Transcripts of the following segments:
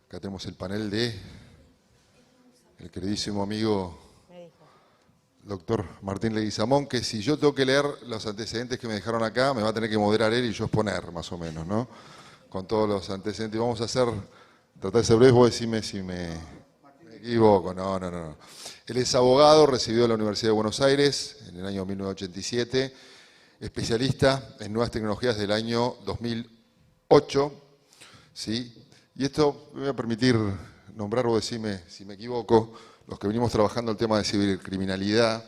Acá tenemos el panel de el queridísimo amigo doctor Martín Leguizamón, que si yo tengo que leer los antecedentes que me dejaron acá, me va a tener que moderar él y yo exponer, más o menos, ¿no? Con todos los antecedentes. Vamos a tratar de ser breves, vos decime si me equivoco. No. Él es abogado, recibió en la Universidad de Buenos Aires en el año 1987, especialista en nuevas tecnologías del año 2008, ¿sí? Y esto me voy a permitir nombrar, vos decime si me equivoco, los que venimos trabajando el tema de cibercriminalidad,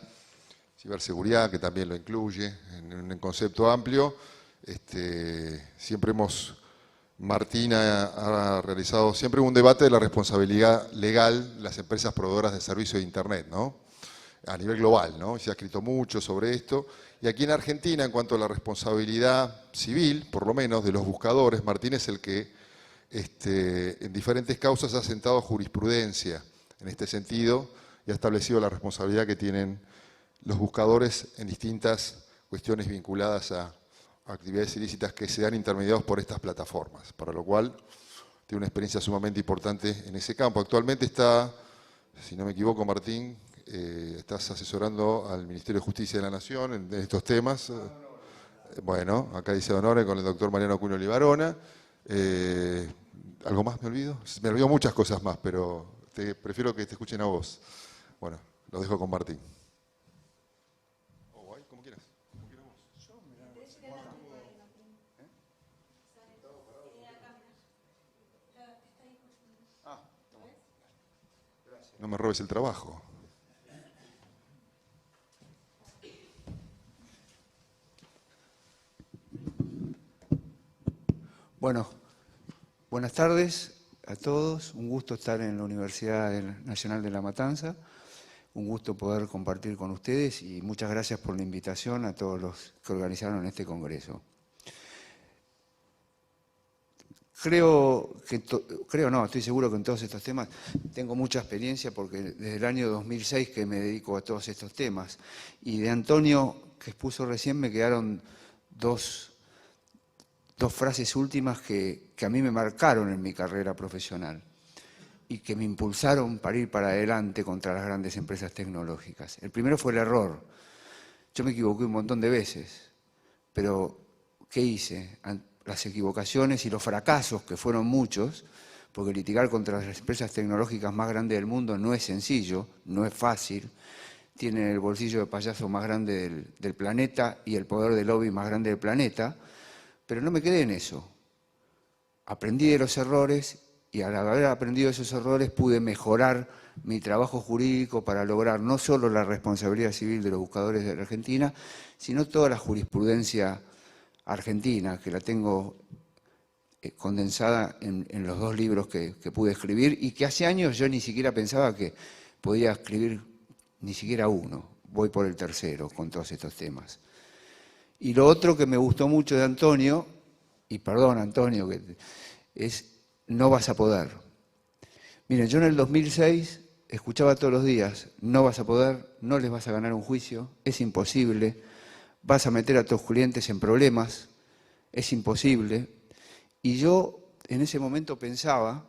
ciberseguridad, que también lo incluye en un concepto amplio. Martín ha realizado siempre un debate de la responsabilidad legal de las empresas proveedoras de servicios de Internet, ¿no? A nivel global, ¿no? Se ha escrito mucho sobre esto. Y aquí en Argentina, en cuanto a la responsabilidad civil, por lo menos, de los buscadores, Martín es el que en diferentes causas ha sentado jurisprudencia en este sentido y ha establecido la responsabilidad que tienen los buscadores en distintas cuestiones vinculadas a actividades ilícitas que se dan intermediados por estas plataformas, para lo cual tiene una experiencia sumamente importante en ese campo. Actualmente está, si no me equivoco, Martín, estás asesorando al Ministerio de Justicia de la Nación en estos temas. Bueno, acá dice Honore con el doctor Mariano Acuña Libarona. ¿Algo más me olvido? Me olvido muchas cosas más, pero prefiero que te escuchen a vos. Bueno, lo dejo con Martín. Como quieras. No me robes el trabajo. Bueno, buenas tardes a todos. Un gusto estar en la Universidad Nacional de La Matanza. Un gusto poder compartir con ustedes y muchas gracias por la invitación a todos los que organizaron este congreso. Estoy seguro que en todos estos temas tengo mucha experiencia porque desde el año 2006 que me dedico a todos estos temas. Y de Antonio, que expuso recién, me quedaron dos frases últimas que a mí me marcaron en mi carrera profesional y que me impulsaron para ir para adelante contra las grandes empresas tecnológicas. El primero fue el error. Yo me equivoqué un montón de veces, pero ¿qué hice? Las equivocaciones y los fracasos, que fueron muchos, porque litigar contra las empresas tecnológicas más grandes del mundo no es sencillo, no es fácil. Tienen el bolsillo de payaso más grande del planeta y el poder de lobby más grande del planeta, pero no me quedé en eso. Aprendí de los errores y al haber aprendido esos errores pude mejorar mi trabajo jurídico para lograr no solo la responsabilidad civil de los buscadores de la Argentina, sino toda la jurisprudencia argentina, que la tengo condensada en los dos libros que pude escribir y que hace años yo ni siquiera pensaba que podía escribir ni siquiera uno. Voy por el tercero con todos estos temas. Y lo otro que me gustó mucho de Antonio, y perdón Antonio, es no vas a poder. Miren, yo en el 2006 escuchaba todos los días, no vas a poder, no les vas a ganar un juicio, es imposible, vas a meter a tus clientes en problemas, es imposible. Y yo en ese momento pensaba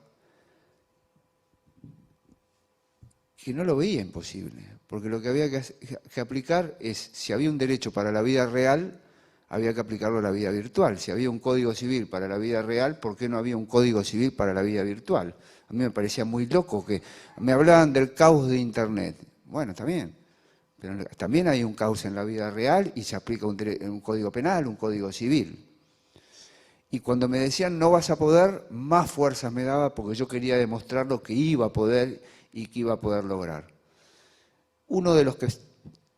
que no lo veía imposible, porque lo que había que aplicar es, si había un derecho para la vida real, había que aplicarlo a la vida virtual. Si había un código civil para la vida real, ¿por qué no había un código civil para la vida virtual? A mí me parecía muy loco que me hablaban del caos de Internet. Bueno, está bien, pero también hay un caos en la vida real y se aplica un código penal, un código civil. Y cuando me decían no vas a poder, más fuerzas me daba porque yo quería demostrar lo que iba a poder y que iba a poder lograr. Uno de los que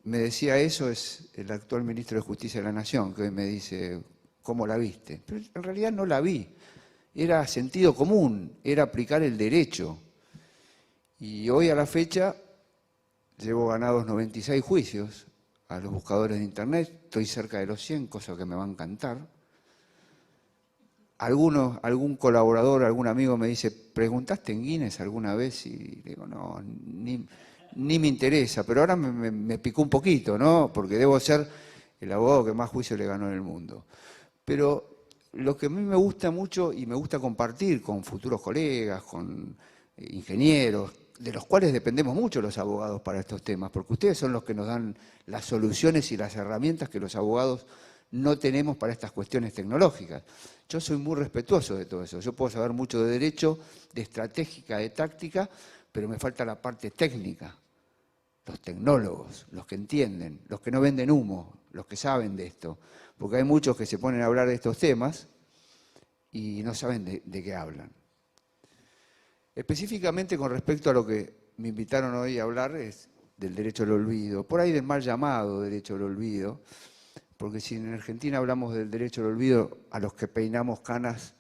me decía eso es el actual ministro de Justicia de la Nación, que hoy me dice, ¿cómo la viste? Pero en realidad no la vi. Era sentido común, era aplicar el derecho. Y hoy a la fecha llevo ganados 96 juicios a los buscadores de Internet, estoy cerca de los 100, cosa que me va a encantar. Algún colaborador, algún amigo me dice, ¿preguntaste en Guinness alguna vez? Y digo, no, ni me interesa, pero ahora me picó un poquito, ¿no? Porque debo ser el abogado que más juicios le ganó en el mundo. Pero lo que a mí me gusta mucho y me gusta compartir con futuros colegas, con ingenieros, de los cuales dependemos mucho los abogados para estos temas, porque ustedes son los que nos dan las soluciones y las herramientas que los abogados no tenemos para estas cuestiones tecnológicas. Yo soy muy respetuoso de todo eso. Yo puedo saber mucho de derecho, de estratégica, de táctica, pero me falta la parte técnica. Los tecnólogos, los que entienden, los que no venden humo, los que saben de esto. Porque hay muchos que se ponen a hablar de estos temas y no saben de qué hablan. Específicamente con respecto a lo que me invitaron hoy a hablar es del derecho al olvido, por ahí del mal llamado derecho al olvido, porque si en Argentina hablamos del derecho al olvido, a los que peinamos canas,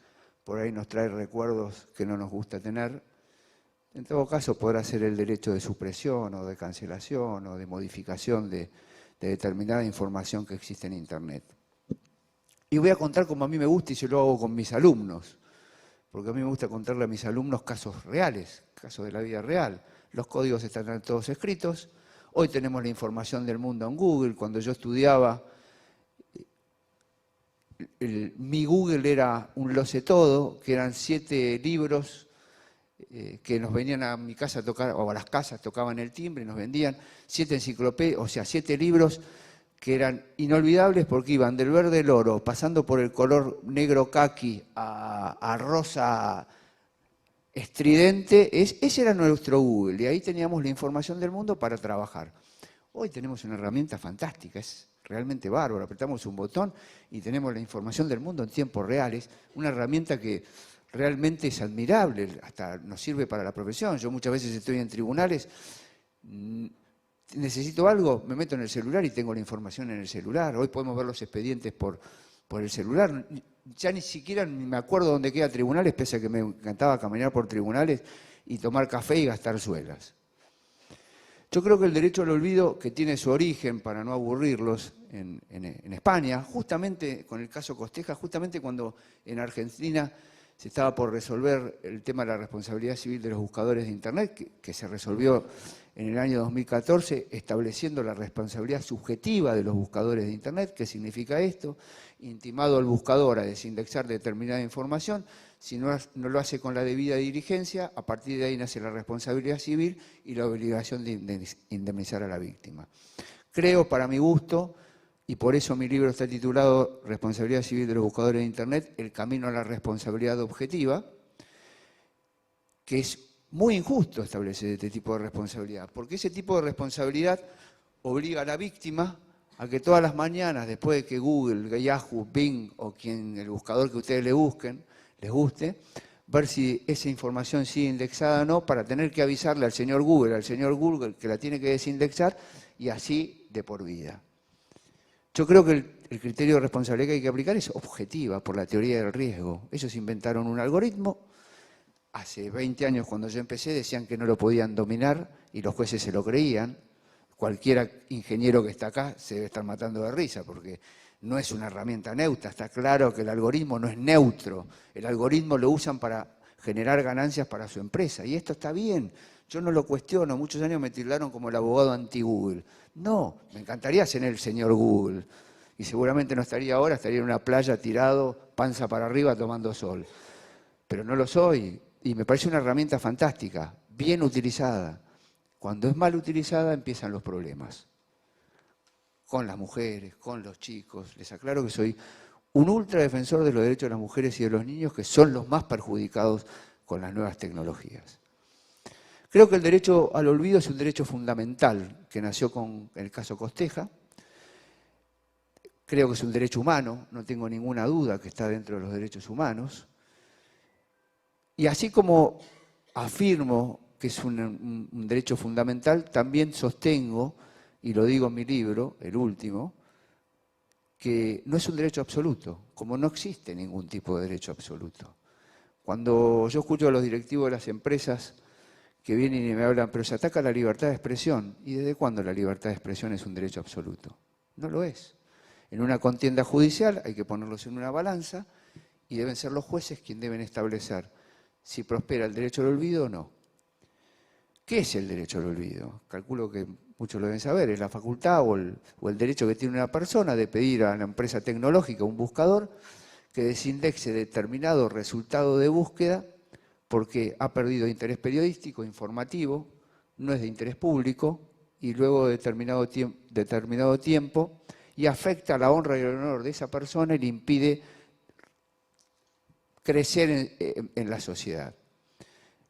por ahí nos trae recuerdos que no nos gusta tener. En todo caso, podrá ser el derecho de supresión o de cancelación o de modificación de determinada información que existe en Internet. Y voy a contar como a mí me gusta y yo lo hago con mis alumnos, porque a mí me gusta contarle a mis alumnos casos reales, casos de la vida real. Los códigos están todos escritos. Hoy tenemos la información del mundo en Google. Cuando yo estudiaba, mi Google era un lo sé todo, que eran 7 libros que nos venían a mi casa a tocar, o a las casas tocaban el timbre y nos vendían 7 enciclopedias, o sea, 7 libros que eran inolvidables porque iban del verde del oro, pasando por el color negro caqui a rosa estridente. Ese era nuestro Google y ahí teníamos la información del mundo para trabajar. Hoy tenemos una herramienta fantástica, es realmente bárbaro, apretamos un botón y tenemos la información del mundo en tiempos reales, una herramienta que realmente es admirable, hasta nos sirve para la profesión. Yo muchas veces estoy en tribunales, necesito algo, me meto en el celular y tengo la información en el celular. Hoy podemos ver los expedientes por el celular. Ya ni siquiera me acuerdo dónde queda tribunales, pese a que me encantaba caminar por tribunales y tomar café y gastar suelas. Yo creo que el derecho al olvido, que tiene su origen, para no aburrirlos, en España, justamente con el caso Costeja, justamente cuando en Argentina se estaba por resolver el tema de la responsabilidad civil de los buscadores de Internet, que se resolvió en el año 2014, estableciendo la responsabilidad subjetiva de los buscadores de Internet. ¿Qué significa esto? Intimado al buscador a desindexar determinada información, si no lo hace con la debida diligencia, a partir de ahí nace la responsabilidad civil y la obligación de indemnizar a la víctima. Creo, para mi gusto, y por eso mi libro está titulado Responsabilidad Civil de los Buscadores de Internet, el camino a la responsabilidad objetiva, que es muy injusto establecer este tipo de responsabilidad, porque ese tipo de responsabilidad obliga a la víctima a que todas las mañanas, después de que Google, Yahoo, Bing o el buscador que ustedes les guste, ver si esa información sigue indexada o no, para tener que avisarle al señor Google que la tiene que desindexar, y así de por vida. Yo creo que el criterio de responsabilidad que hay que aplicar es objetiva, por la teoría del riesgo. Ellos inventaron un algoritmo. Hace 20 años, cuando yo empecé, decían que no lo podían dominar y los jueces se lo creían. Cualquier ingeniero que está acá se debe estar matando de risa, porque no es una herramienta neutra. Está claro que el algoritmo no es neutro. El algoritmo lo usan para generar ganancias para su empresa. Y esto está bien. Yo no lo cuestiono. Muchos años me tildaron como el abogado anti-Google. No, me encantaría ser el señor Google. Y seguramente no estaría ahora, estaría en una playa tirado, panza para arriba, tomando sol. Pero no lo soy. Y me parece una herramienta fantástica, bien utilizada. Cuando es mal utilizada empiezan los problemas. Con las mujeres, con los chicos. Les aclaro que soy un ultradefensor de los derechos de las mujeres y de los niños, que son los más perjudicados con las nuevas tecnologías. Creo que el derecho al olvido es un derecho fundamental que nació con el caso Costeja. Creo que es un derecho humano, no tengo ninguna duda que está dentro de los derechos humanos. Y así como afirmo que es un derecho fundamental, también sostengo, y lo digo en mi libro, el último, que no es un derecho absoluto, como no existe ningún tipo de derecho absoluto. Cuando yo escucho a los directivos de las empresas que vienen y me hablan, pero se ataca la libertad de expresión, ¿y desde cuándo la libertad de expresión es un derecho absoluto? No lo es. En una contienda judicial hay que ponerlos en una balanza y deben ser los jueces quienes deben establecer si prospera el derecho al olvido o no. ¿Qué es el derecho al olvido? Calculo que muchos lo deben saber, es la facultad o el derecho que tiene una persona de pedir a una empresa tecnológica, un buscador, que desindexe determinado resultado de búsqueda porque ha perdido interés periodístico, informativo, no es de interés público y luego de determinado tiempo y afecta la honra y el honor de esa persona y le impide crecer en la sociedad.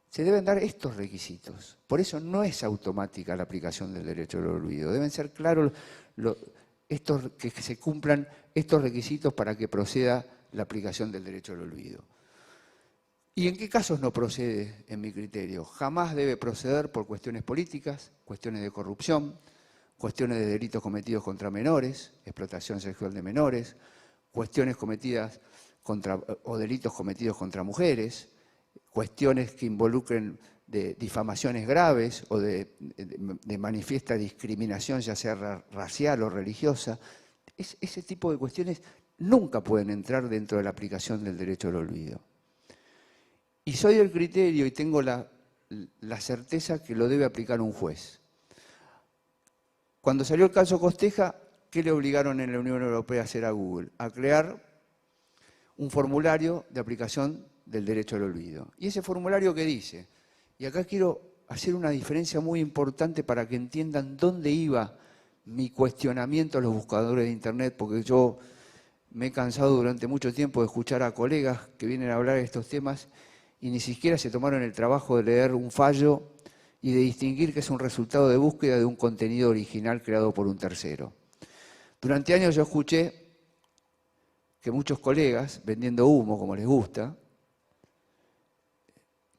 Se deben dar estos requisitos. Por eso no es automática la aplicación del derecho al olvido. Deben ser claros que se cumplan estos requisitos para que proceda la aplicación del derecho al olvido. ¿Y en qué casos no procede, en mi criterio? Jamás debe proceder por cuestiones políticas, cuestiones de corrupción, cuestiones de delitos cometidos contra menores, explotación sexual de menores, cuestiones cometidas o delitos cometidos contra mujeres, cuestiones que involucren de difamaciones graves o de manifiesta discriminación, ya sea racial o religiosa. Ese tipo de cuestiones nunca pueden entrar dentro de la aplicación del derecho al olvido. Y soy del criterio y tengo la certeza que lo debe aplicar un juez. Cuando salió el caso Costeja, ¿qué le obligaron en la Unión Europea a hacer a Google? A crear un formulario de aplicación del derecho al olvido. Y ese formulario que dice, y acá quiero hacer una diferencia muy importante para que entiendan dónde iba mi cuestionamiento a los buscadores de Internet, porque yo me he cansado durante mucho tiempo de escuchar a colegas que vienen a hablar de estos temas y ni siquiera se tomaron el trabajo de leer un fallo y de distinguir que es un resultado de búsqueda de un contenido original creado por un tercero. Durante años yo escuché que muchos colegas, vendiendo humo como les gusta,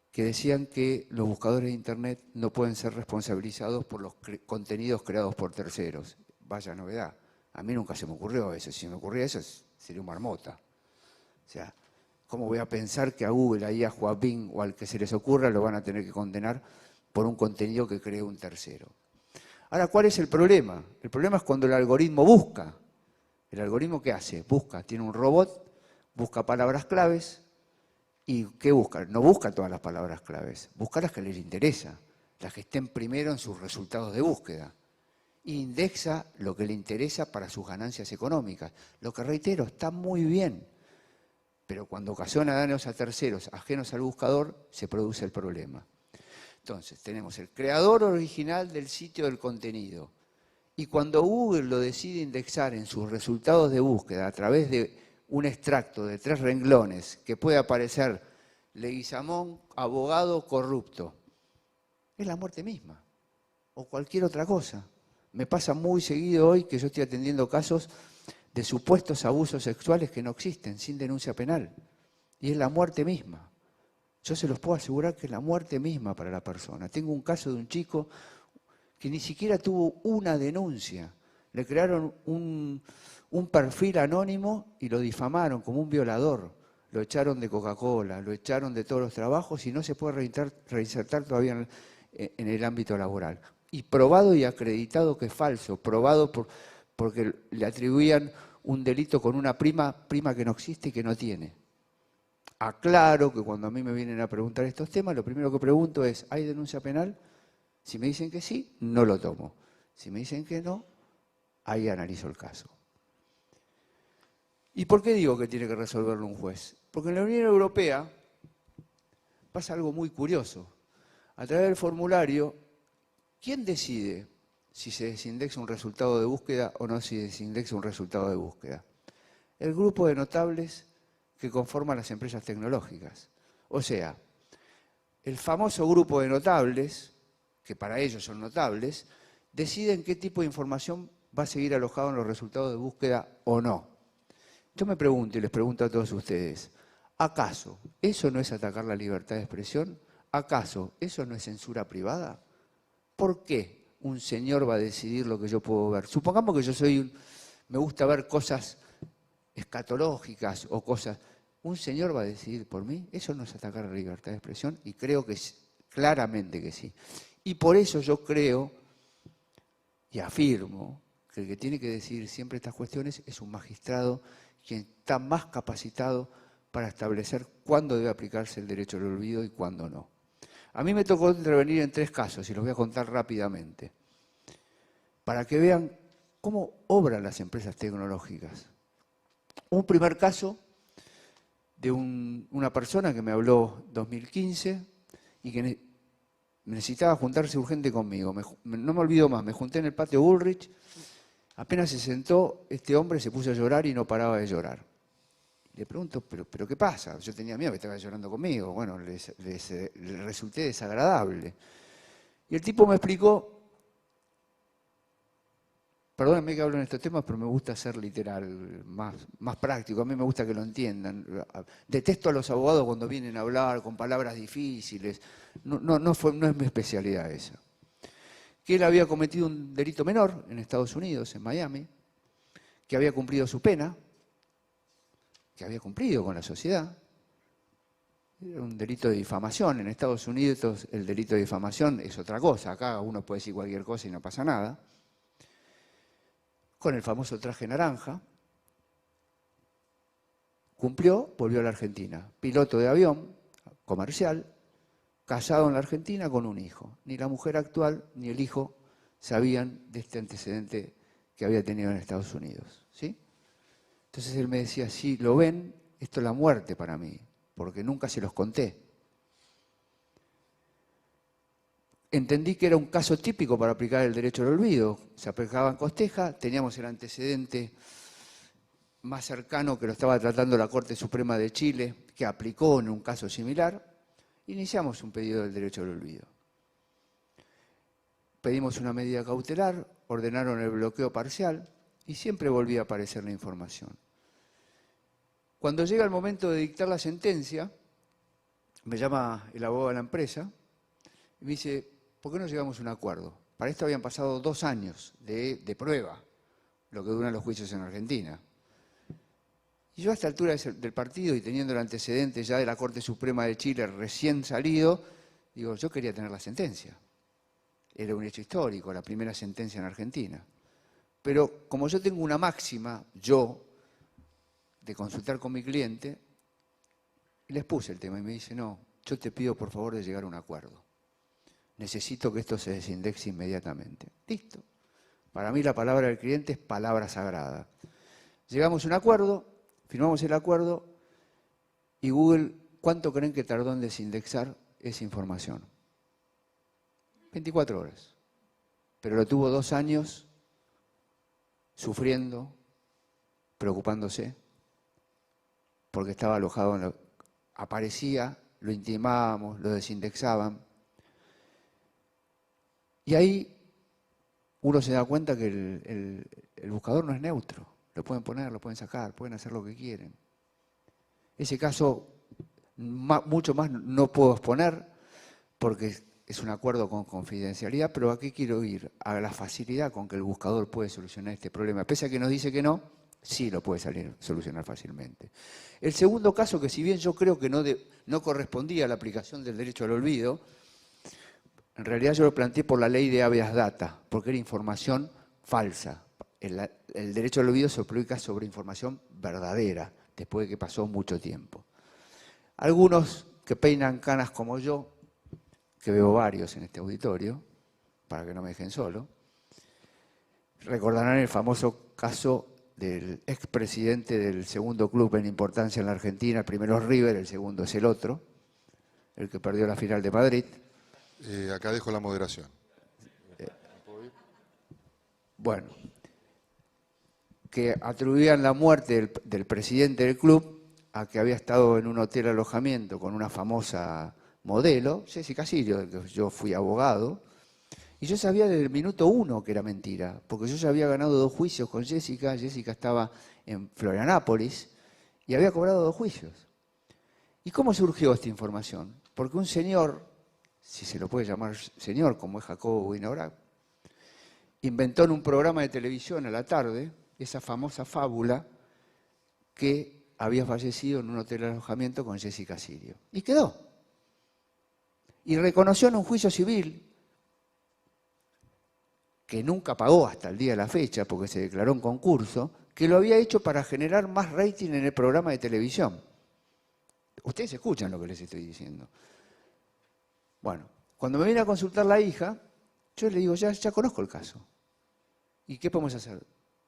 que decían que los buscadores de Internet no pueden ser responsabilizados por los contenidos creados por terceros. Vaya novedad. A mí nunca se me ocurrió eso. Si me ocurría eso, sería un marmota. O sea, ¿cómo voy a pensar que a Google, ahí a Huawei o al que se les ocurra lo van a tener que condenar por un contenido que creó un tercero? Ahora, ¿cuál es el problema? El problema es cuando el algoritmo busca. ¿El algoritmo qué hace? Busca, tiene un robot, busca palabras claves. ¿Y qué busca? No busca todas las palabras claves, busca las que les interesa, las que estén primero en sus resultados de búsqueda. Indexa lo que le interesa para sus ganancias económicas. Lo que reitero, está muy bien, pero cuando ocasiona daños a terceros ajenos al buscador, se produce el problema. Entonces, tenemos el creador original del sitio del contenido. Y cuando Google lo decide indexar en sus resultados de búsqueda a través de un extracto de 3 renglones que puede aparecer Leguizamón, abogado corrupto, es la muerte misma o cualquier otra cosa. Me pasa muy seguido hoy que yo estoy atendiendo casos de supuestos abusos sexuales que no existen, sin denuncia penal, y es la muerte misma. Yo se los puedo asegurar que es la muerte misma para la persona. Tengo un caso de un chico que ni siquiera tuvo una denuncia. Le crearon un perfil anónimo y lo difamaron como un violador. Lo echaron de Coca-Cola, lo echaron de todos los trabajos y no se puede reinsertar todavía en el ámbito laboral. Y probado y acreditado que es falso, probado porque le atribuían un delito con una prima que no existe y que no tiene. Aclaro que cuando a mí me vienen a preguntar estos temas, lo primero que pregunto es, ¿hay denuncia penal? Si me dicen que sí, no lo tomo. Si me dicen que no, ahí analizo el caso. ¿Y por qué digo que tiene que resolverlo un juez? Porque en la Unión Europea pasa algo muy curioso. A través del formulario, ¿quién decide si se desindexa un resultado de búsqueda o no se desindexa un resultado de búsqueda? El grupo de notables que conforman las empresas tecnológicas. O sea, el famoso grupo de notables, que para ellos son notables, deciden qué tipo de información va a seguir alojado en los resultados de búsqueda o no. Yo me pregunto y les pregunto a todos ustedes, ¿acaso eso no es atacar la libertad de expresión? ¿Acaso eso no es censura privada? ¿Por qué un señor va a decidir lo que yo puedo ver? Supongamos que yo me gusta ver cosas escatológicas o cosas. ¿Un señor va a decidir por mí? ¿Eso no es atacar la libertad de expresión? Y creo que claramente que sí. Y por eso yo creo y afirmo que el que tiene que decidir siempre estas cuestiones es un magistrado quien está más capacitado para establecer cuándo debe aplicarse el derecho al olvido y cuándo no. A mí me tocó intervenir en 3 casos y los voy a contar rápidamente, para que vean cómo obran las empresas tecnológicas. Un primer caso de una persona que me habló en 2015 y que necesitaba juntarse urgente conmigo. No me olvido más, me junté en el patio Bullrich, apenas se sentó, este hombre se puso a llorar y no paraba de llorar. Le pregunto, ¿pero qué pasa? Yo tenía miedo que estaba llorando conmigo. Bueno, le resulté desagradable. Y el tipo me explicó, perdónenme que hablo en estos temas, pero me gusta ser literal, más práctico. A mí me gusta que lo entiendan. Detesto a los abogados cuando vienen a hablar con palabras difíciles. No es mi especialidad esa. Que él había cometido un delito menor en Estados Unidos, en Miami, que había cumplido su pena, que había cumplido con la sociedad. Era un delito de difamación. En Estados Unidos el delito de difamación es otra cosa. Acá uno puede decir cualquier cosa y no pasa nada. Con el famoso traje naranja. Cumplió, volvió a la Argentina. Piloto de avión, comercial, casado en la Argentina con un hijo. Ni la mujer actual ni el hijo sabían de este antecedente que había tenido en Estados Unidos. ¿Sí? Entonces él me decía, sí, lo ven, esto es la muerte para mí, porque nunca se los conté. Entendí que era un caso típico para aplicar el derecho al olvido. Se aplicaba en Costeja, teníamos el antecedente más cercano que lo estaba tratando la Corte Suprema de Chile, que aplicó en un caso similar. Iniciamos un pedido del derecho al olvido. Pedimos una medida cautelar, ordenaron el bloqueo parcial y siempre volvía a aparecer la información. Cuando llega el momento de dictar la sentencia, me llama el abogado de la empresa y me dice, ¿por qué no llegamos a un acuerdo? Para esto habían pasado 2 años de prueba, lo que duran los juicios en Argentina. Y yo a esta altura del partido y teniendo el antecedente ya de la Corte Suprema de Chile recién salido, digo, yo quería tener la sentencia. Era un hecho histórico, la primera sentencia en Argentina. Pero como yo tengo una máxima, de consultar con mi cliente, les puse el tema y me dice, no, yo te pido por favor de llegar a un acuerdo. Necesito que esto se desindexe inmediatamente. Listo. Para mí la palabra del cliente es palabra sagrada. Llegamos a un acuerdo, firmamos el acuerdo y Google, ¿cuánto creen que tardó en desindexar esa información? 24 horas. Pero lo tuvo 2 años sufriendo, preocupándose, porque estaba alojado aparecía, lo intimábamos, lo desindexaban. Y ahí uno se da cuenta que el buscador no es neutro. Lo pueden poner, lo pueden sacar, pueden hacer lo que quieren. Ese caso, mucho más no puedo exponer porque es un acuerdo con confidencialidad, pero ¿a qué quiero ir? A la facilidad con que el buscador puede solucionar este problema. Pese a que nos dice que no, sí lo puede solucionar fácilmente. El segundo caso, que si bien yo creo que no correspondía a la aplicación del derecho al olvido, en realidad yo lo planteé por la ley de habeas data, porque era información falsa. El derecho al olvido se aplica sobre información verdadera, después de que pasó mucho tiempo. Algunos que peinan canas como yo, que veo varios en este auditorio, para que no me dejen solo, recordarán el famoso caso del expresidente del segundo club en importancia en la Argentina. El primero es River, el segundo es el otro, el que perdió la final de Madrid. Acá dejo la moderación. Bueno, que atribuían la muerte del presidente del club a que había estado en un hotel alojamiento con una famosa modelo, Jessica Sirio, del que yo fui abogado, y yo sabía desde el minuto 1 que era mentira, porque yo ya había ganado 2 juicios con Jessica estaba en Florianópolis y había cobrado 2 juicios. ¿Y cómo surgió esta información? Porque un señor, si se lo puede llamar señor, como es Jacobo Winograd, inventó en un programa de televisión a la tarde esa famosa fábula que había fallecido en un hotel de alojamiento con Jessica Sirio. Y quedó. Y reconoció en un juicio civil, que nunca pagó hasta el día de la fecha, porque se declaró en concurso, que lo había hecho para generar más rating en el programa de televisión. Ustedes escuchan lo que les estoy diciendo. Bueno, cuando me viene a consultar la hija, yo le digo, ya conozco el caso. ¿Y qué podemos hacer?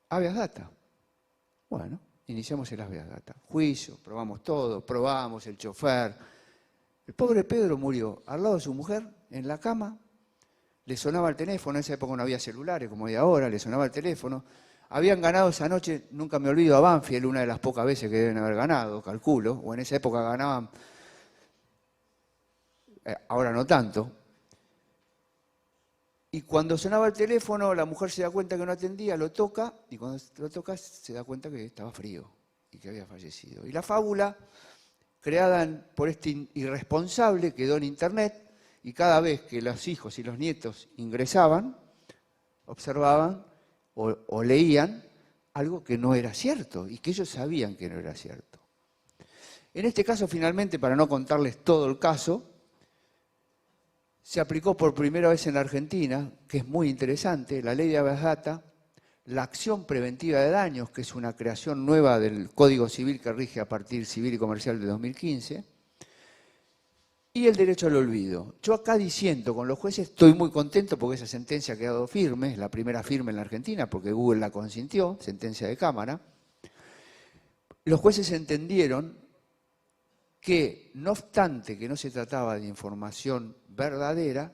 Habeas data. Bueno, iniciamos el habeas data. Juicio, probamos todo, probamos el chofer. El pobre Pedro murió al lado de su mujer, en la cama, le sonaba el teléfono, en esa época no había celulares como hay ahora, le sonaba el teléfono. Habían ganado esa noche, nunca me olvido, a Banfield, una de las pocas veces que deben haber ganado, calculo, o en esa época ganaban, ahora no tanto. Y cuando sonaba el teléfono, la mujer se da cuenta que no atendía, lo toca, y cuando lo toca se da cuenta que estaba frío y que había fallecido. Y la fábula, creada por este irresponsable, quedó en internet, y cada vez que los hijos y los nietos ingresaban, observaban o leían algo que no era cierto, y que ellos sabían que no era cierto. En este caso, finalmente, para no contarles todo el caso, se aplicó por primera vez en la Argentina, que es muy interesante, la ley de habeas data, la acción preventiva de daños, que es una creación nueva del Código Civil que rige a partir civil y comercial de 2015, y el derecho al olvido. Yo acá diciendo con los jueces, estoy muy contento porque esa sentencia ha quedado firme, es la primera firme en la Argentina porque Google la consintió, sentencia de Cámara. Los jueces entendieron que, no obstante que no se trataba de información verdadera,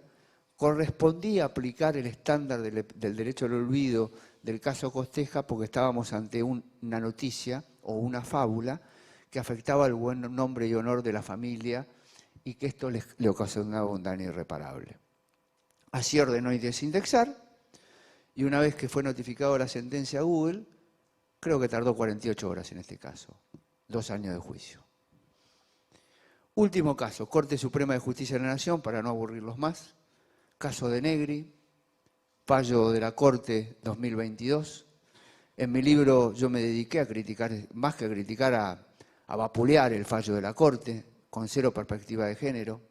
correspondía aplicar el estándar del derecho al olvido del caso Costeja porque estábamos ante una noticia o una fábula que afectaba al buen nombre y honor de la familia y que esto le ocasionaba un daño irreparable. Así ordenó desindexar, y una vez que fue notificado la sentencia a Google, creo que tardó 48 horas en este caso, 2 años de juicio. Último caso, Corte Suprema de Justicia de la Nación, para no aburrirlos más, caso de Negri, fallo de la Corte 2022. En mi libro yo me dediqué a criticar, más que a criticar, a vapulear el fallo de la Corte, con cero perspectiva de género.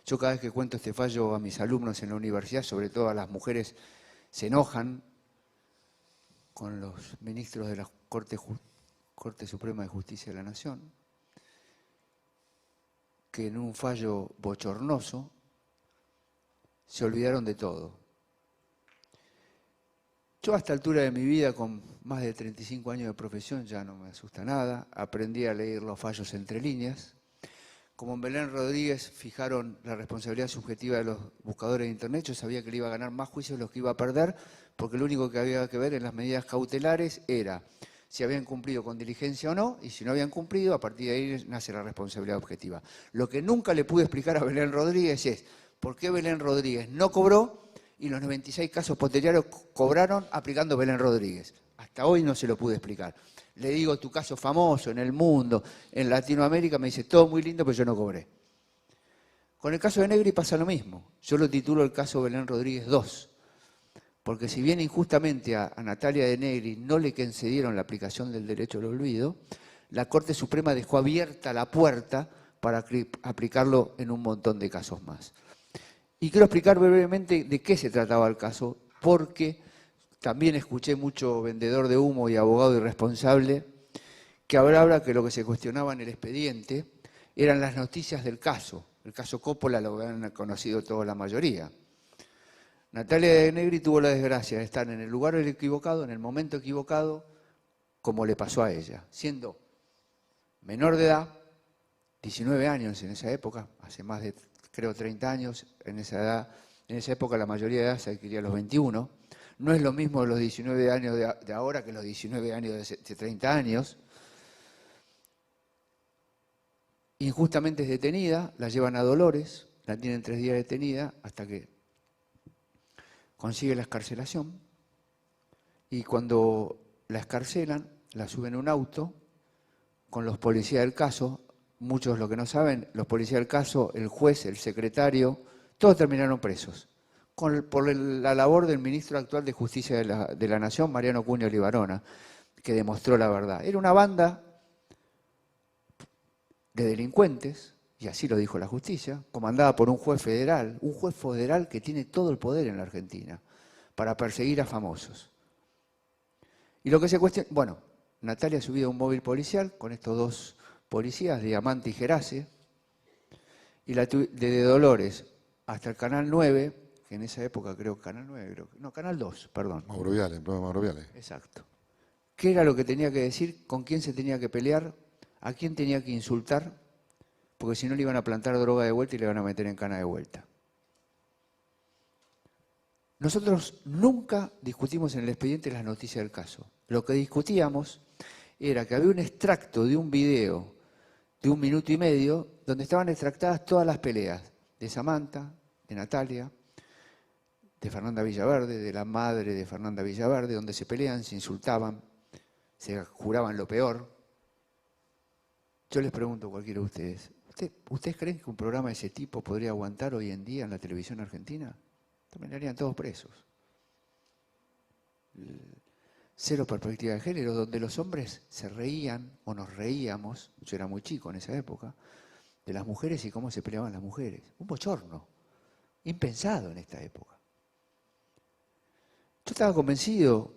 Yo cada vez que cuento este fallo a mis alumnos en la universidad, sobre todo a las mujeres, se enojan con los ministros de la Corte Suprema de Justicia de la Nación, que en un fallo bochornoso se olvidaron de todo. Yo a esta altura de mi vida, con más de 35 años de profesión, ya no me asusta nada, aprendí a leer los fallos entre líneas. Como en Belén Rodríguez fijaron la responsabilidad subjetiva de los buscadores de Internet, yo sabía que le iba a ganar más juicios de los que iba a perder, porque lo único que había que ver en las medidas cautelares era si habían cumplido con diligencia o no, y si no habían cumplido, a partir de ahí nace la responsabilidad objetiva. Lo que nunca le pude explicar a Belén Rodríguez es por qué Belén Rodríguez no cobró y los 96 casos posteriores cobraron aplicando Belén Rodríguez. Hasta hoy no se lo pude explicar. Le digo tu caso famoso en el mundo, en Latinoamérica, me dice todo muy lindo, pero yo no cobré. Con el caso de Negri pasa lo mismo. Yo lo titulo el caso Belén Rodríguez 2, porque si bien injustamente a Natalia de Negri no le concedieron la aplicación del derecho al olvido, la Corte Suprema dejó abierta la puerta para aplicarlo en un montón de casos más. Y quiero explicar brevemente de qué se trataba el caso, porque también escuché mucho vendedor de humo y abogado irresponsable que habla que lo que se cuestionaba en el expediente eran las noticias del caso. El caso Coppola lo han conocido toda la mayoría. Natalia de Negri tuvo la desgracia de estar en el lugar equivocado, en el momento equivocado, como le pasó a ella, siendo menor de edad, 19 años en esa época, hace más de, creo, 30 años, en esa edad, en esa época la mayoría de edad se adquiría a los 21. No es lo mismo los 19 años de ahora que los 19 años de 30 años. Injustamente es detenida, la llevan a Dolores, la tienen 3 días detenida hasta que consigue la excarcelación. Y cuando la excarcelan, la suben a un auto con los policías del caso. Muchos lo que no saben, los policías del caso, el juez, el secretario, todos terminaron presos. Por la labor del ministro actual de Justicia de la Nación, Mariano Cunha Olivarona, que demostró la verdad. Era una banda de delincuentes, y así lo dijo la justicia, comandada por un juez federal que tiene todo el poder en la Argentina, para perseguir a famosos. Y lo que se cuestiona, bueno, Natalia ha subido a un móvil policial con estos 2 policías, Diamante y Gerace, y de Dolores hasta el Canal 9, que en esa época creo Canal 9, no, Canal 2, perdón. Mauro Viale, el programa Mauro Viale. Exacto. qué era lo que tenía que decir, con quién se tenía que pelear, a quién tenía que insultar, porque si no le iban a plantar droga de vuelta y le iban a meter en cana de vuelta. Nosotros nunca discutimos en el expediente las noticias del caso. Lo que discutíamos era que había un extracto de un video de 1 minuto y medio donde estaban extractadas todas las peleas de Samantha, de Natalia, de Fernanda Villaverde, de la madre de Fernanda Villaverde, donde se pelean, se insultaban, se juraban lo peor. Yo les pregunto a cualquiera de ustedes, ¿ustedes creen que un programa de ese tipo podría aguantar hoy en día en la televisión argentina? Terminarían todos presos. Cero perspectiva de género, donde los hombres se reían o nos reíamos, yo era muy chico en esa época, de las mujeres y cómo se peleaban las mujeres. Un bochorno, impensado en esta época. Yo estaba convencido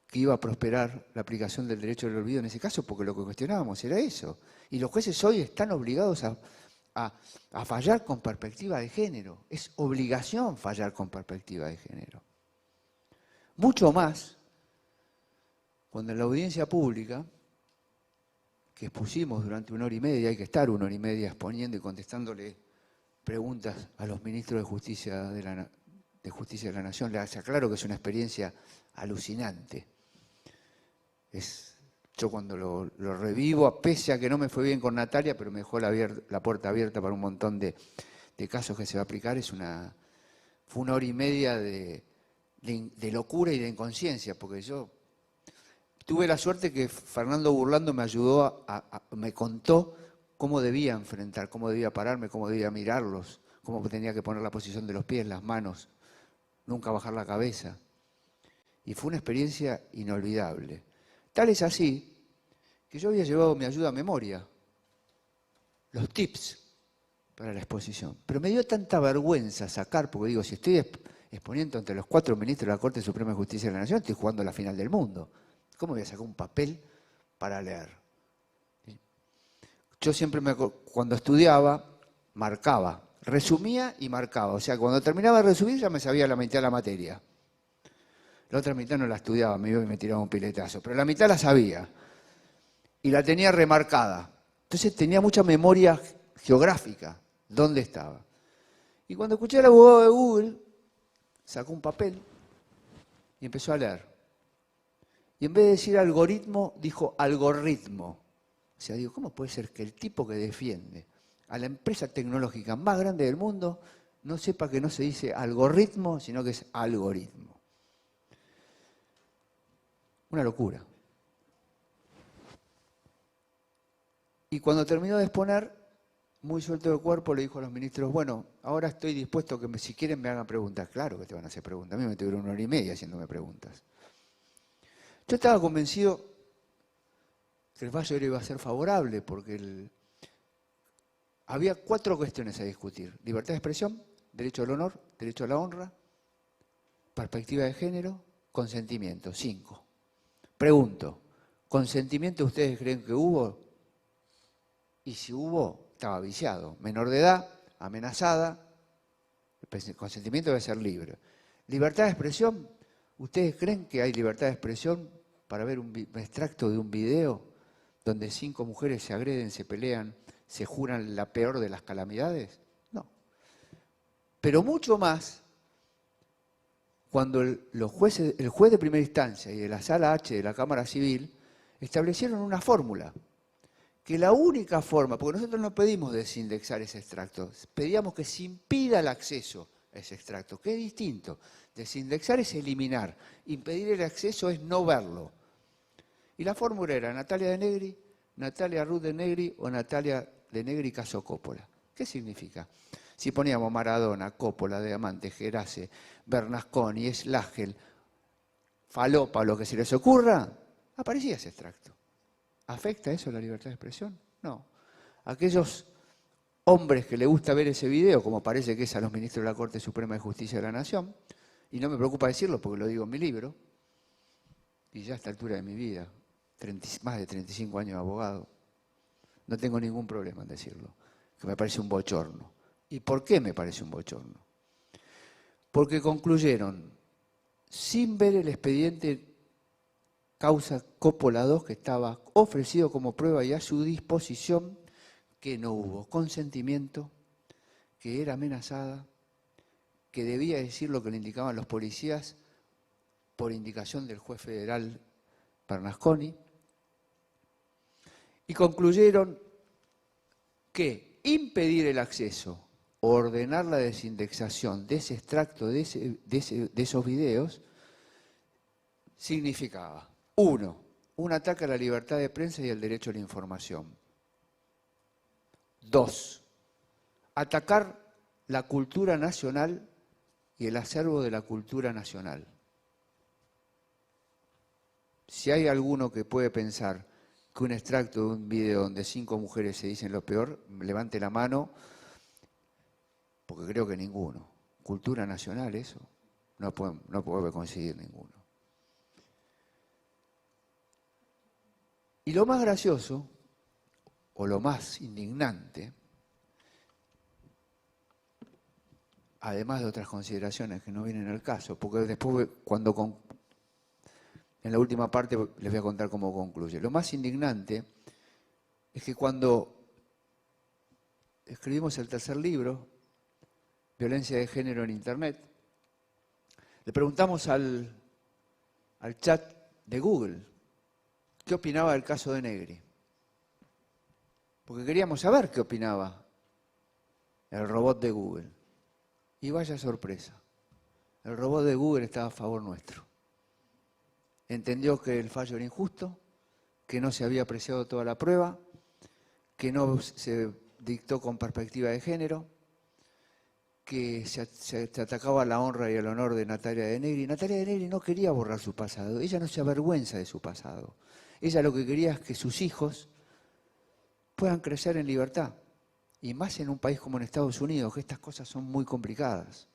que iba a prosperar la aplicación del derecho del olvido en ese caso, porque lo que cuestionábamos era eso. Y los jueces hoy están obligados a fallar con perspectiva de género. Es obligación fallar con perspectiva de género. Mucho más cuando en la audiencia pública, que expusimos durante 1 hora y media, hay que estar 1 hora y media exponiendo y contestándole preguntas a los ministros de Justicia de la Nación, les aclaro que es una experiencia alucinante. Yo cuando lo revivo, pese a que no me fue bien con Natalia, pero me dejó la puerta abierta para un montón de casos que se va a aplicar, fue 1 hora y media de locura y de inconsciencia, porque yo tuve la suerte que Fernando Burlando me ayudó, me contó cómo debía enfrentar, cómo debía pararme, cómo debía mirarlos, cómo tenía que poner la posición de los pies, las manos, nunca bajar la cabeza. Y fue una experiencia inolvidable. Tal es así que yo había llevado mi ayuda a memoria, los tips para la exposición. Pero me dio tanta vergüenza sacar, porque digo, si estoy exponiendo ante los 4 ministros de la Corte Suprema de Justicia de la Nación, estoy jugando la final del mundo. ¿Cómo voy a sacar un papel para leer? Yo siempre, cuando estudiaba, marcaba, resumía y marcaba. O sea, cuando terminaba de resumir ya me sabía la mitad de la materia. La otra mitad no la estudiaba, me iba y me tiraba un piletazo, pero la mitad la sabía. Y la tenía remarcada. Entonces tenía mucha memoria geográfica, dónde estaba. Y cuando escuché al abogado de Google, sacó un papel y empezó a leer. Y en vez de decir algoritmo, dijo algorritmo. O sea, digo, ¿cómo puede ser que el tipo que defiende a la empresa tecnológica más grande del mundo no sepa que no se dice algoritmo, sino que es algoritmo? Una locura. Y cuando terminó de exponer, muy suelto de cuerpo, le dijo a los ministros, bueno, ahora estoy dispuesto a que si quieren me hagan preguntas. Claro que te van a hacer preguntas. A mí me tuvieron 1 hora y media haciéndome preguntas. Yo estaba convencido que el fallo iba a ser favorable porque había 4 cuestiones a discutir. Libertad de expresión, derecho al honor, derecho a la honra, perspectiva de género, consentimiento. 5. Pregunto, ¿consentimiento ustedes creen que hubo? Y si hubo, estaba viciado. Menor de edad, amenazada, el consentimiento debe ser libre. Libertad de expresión, ¿ustedes creen que hay libertad de expresión para ver un extracto de un video donde 5 mujeres se agreden, se pelean, se juran la peor de las calamidades? No. Pero mucho más cuando el juez de primera instancia y de la Sala H de la Cámara Civil establecieron una fórmula, que la única forma, porque nosotros no pedimos desindexar ese extracto, pedíamos que se impida el acceso a ese extracto, que es distinto. Desindexar es eliminar, impedir el acceso es no verlo. Y la fórmula era Natalia De Negri, Natalia Ruth De Negri o Natalia De Negri caso Coppola. ¿Qué significa? Si poníamos Maradona, Coppola, Diamante, Gerace, Bernasconi, Slagel, Falopa, lo que se les ocurra, aparecía ese extracto. ¿Afecta eso la libertad de expresión? No. Aquellos hombres que les gusta ver ese video, como parece que es a los ministros de la Corte Suprema de Justicia de la Nación, y no me preocupa decirlo porque lo digo en mi libro, y ya a esta altura de mi vida, más de 35 años de abogado, no tengo ningún problema en decirlo, que me parece un bochorno. ¿Y por qué me parece un bochorno? Porque concluyeron, sin ver el expediente causa Coppola 2 que estaba ofrecido como prueba y a su disposición, que no hubo consentimiento, que era amenazada, que debía decir lo que le indicaban los policías por indicación del juez federal Bernasconi, y concluyeron que impedir el acceso, ordenar la desindexación de ese extracto, de esos videos, significaba, uno, un ataque a la libertad de prensa y al derecho a la información. Dos, atacar la cultura nacional y el acervo de la cultura nacional. Si hay alguno que puede pensar que un extracto de un video donde 5 mujeres se dicen lo peor, levante la mano, porque creo que ninguno. Cultura nacional, eso, no puede conseguir ninguno. Y lo más gracioso, o lo más indignante, además de otras consideraciones que no vienen al caso, porque después en la última parte les voy a contar cómo concluye. Lo más indignante es que cuando escribimos el tercer libro, Violencia de Género en Internet, le preguntamos al chat de Google qué opinaba del caso de Negri. Porque queríamos saber qué opinaba el robot de Google. Y vaya sorpresa, el robot de Google estaba a favor nuestro. Entendió que el fallo era injusto, que no se había apreciado toda la prueba, que no se dictó con perspectiva de género, que se atacaba a la honra y al honor de Natalia de Negri. Natalia de Negri no quería borrar su pasado, ella no se avergüenza de su pasado. Ella lo que quería es que sus hijos puedan crecer en libertad, y más en un país como en Estados Unidos, que estas cosas son muy complicadas.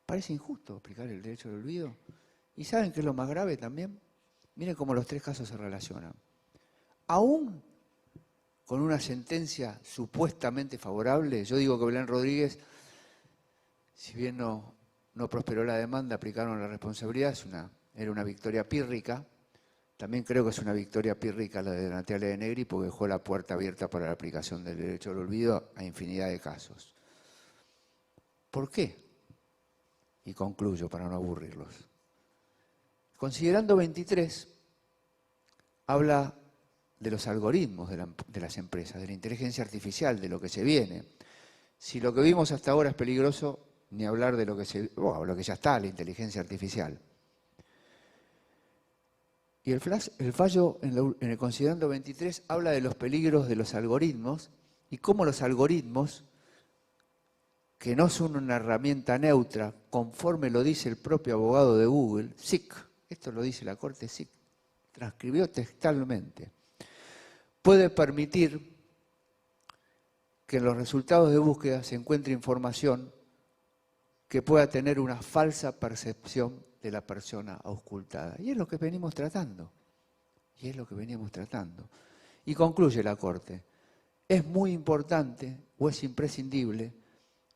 Parece injusto aplicar el derecho al olvido. ¿Y saben qué es lo más grave también? Miren cómo los tres casos se relacionan. Aún con una sentencia supuestamente favorable, yo digo que Belén Rodríguez, si bien no prosperó la demanda, aplicaron la responsabilidad, era una victoria pírrica. También creo que es una victoria pírrica la de Natalia de Negri porque dejó la puerta abierta para la aplicación del derecho al olvido a infinidad de casos. ¿Por qué? Y concluyo para no aburrirlos. Considerando 23, habla de los algoritmos de las empresas, de la inteligencia artificial, de lo que se viene. Si lo que vimos hasta ahora es peligroso, ni hablar de lo que ya está, la inteligencia artificial. Y el fallo en el considerando 23 habla de los peligros de los algoritmos y cómo los algoritmos, que no son una herramienta neutra, conforme lo dice el propio abogado de Google, SIC, esto lo dice la Corte SIC, transcribió textualmente, puede permitir que en los resultados de búsqueda se encuentre información que pueda tener una falsa percepción de la persona auscultada. Y es lo que venimos tratando. Y concluye la Corte. Es muy importante o es imprescindible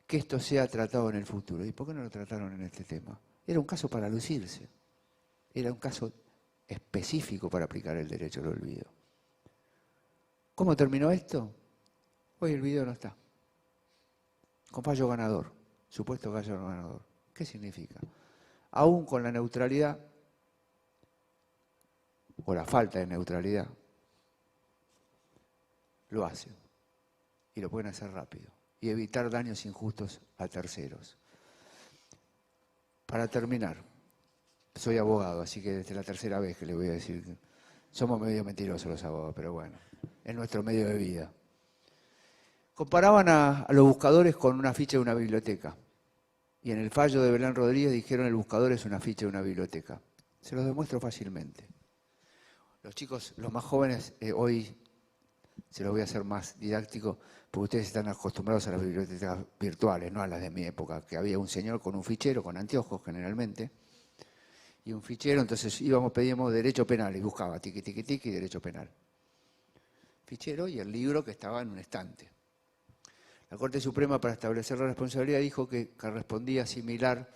que esto sea tratado en el futuro. ¿Y por qué no lo trataron en este tema? Era un caso para lucirse. Era un caso específico para aplicar el derecho al olvido. ¿Cómo terminó esto? Hoy el video no está. Con fallo ganador. Supuesto fallo ganador. ¿Qué significa? Aún con la neutralidad, o la falta de neutralidad, lo hacen. Y lo pueden hacer rápido. Y evitar daños injustos a terceros. Para terminar, soy abogado, así que desde la tercera vez que le voy a decir que somos medio mentirosos los abogados, pero bueno, es nuestro medio de vida. Comparaban a los buscadores con una ficha de una biblioteca. Y en el fallo de Belén Rodríguez dijeron el buscador es una ficha de una biblioteca. Se los demuestro fácilmente. Los chicos, los más jóvenes, hoy se los voy a hacer más didáctico, porque ustedes están acostumbrados a las bibliotecas virtuales, no a las de mi época, que había un señor con un fichero, con anteojos generalmente, y un fichero, entonces pedíamos derecho penal y buscaba tiqui, tiqui, tiqui, derecho penal. Fichero y el libro que estaba en un estante. La Corte Suprema, para establecer la responsabilidad, dijo que correspondía asimilar